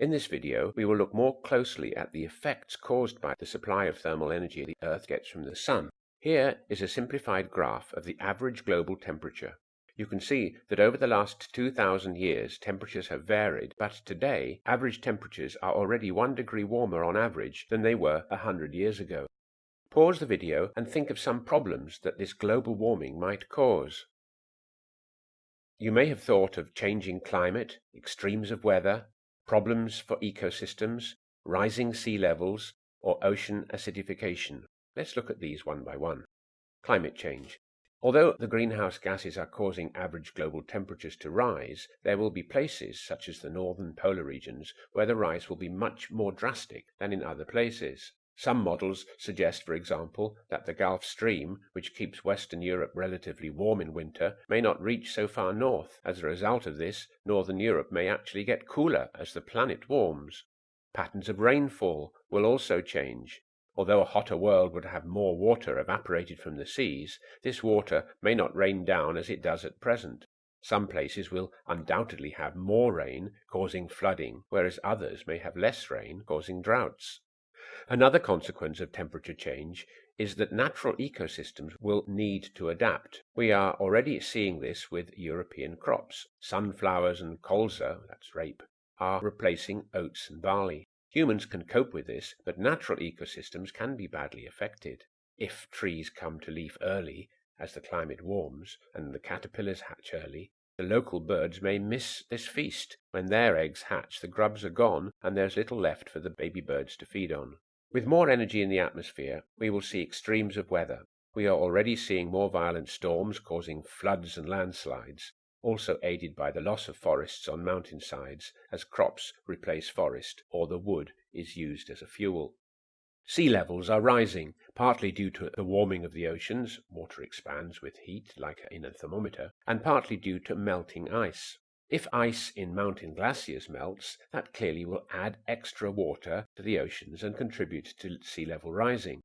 In this video, we will look more closely at the effects caused by the supply of thermal energy the Earth gets from the Sun. Here is a simplified graph of the average global temperature. You can see that over the last 2,000 years, temperatures have varied, but today, average temperatures are already 1 degree warmer on average than they were 100 years ago. Pause the video and think of some problems that this global warming might cause. You may have thought of changing climate, extremes of weather, problems for ecosystems, rising sea levels, or ocean acidification. Let's look at these one by one. Climate change. Although the greenhouse gases are causing average global temperatures to rise, there will be places, such as the northern polar regions, where the rise will be much more drastic than in other places. Some models suggest, for example, that the Gulf Stream, which keeps Western Europe relatively warm in winter, may not reach so far north. As a result of this, Northern Europe may actually get cooler as the planet warms. Patterns of rainfall will also change. Although a hotter world would have more water evaporated from the seas, this water may not rain down as it does at present. Some places will undoubtedly have more rain, causing flooding, whereas others may have less rain, causing droughts. Another consequence of temperature change is that natural ecosystems will need to adapt. We are already seeing this with European crops. Sunflowers and colza, that's rape, are replacing oats and barley. Humans can cope with this, but natural ecosystems can be badly affected. If trees come to leaf early, as the climate warms, and the caterpillars hatch early, the local birds may miss this feast. When their eggs hatch, the grubs are gone, and there's little left for the baby birds to feed on. With more energy in the atmosphere, we will see extremes of weather. We are already seeing more violent storms causing floods and landslides, also aided by the loss of forests on mountainsides as crops replace forest or the wood is used as a fuel. Sea levels are rising, partly due to the warming of the oceans, water expands with heat like in a thermometer, and partly due to melting ice. If ice in mountain glaciers melts, that clearly will add extra water to the oceans and contribute to sea level rising.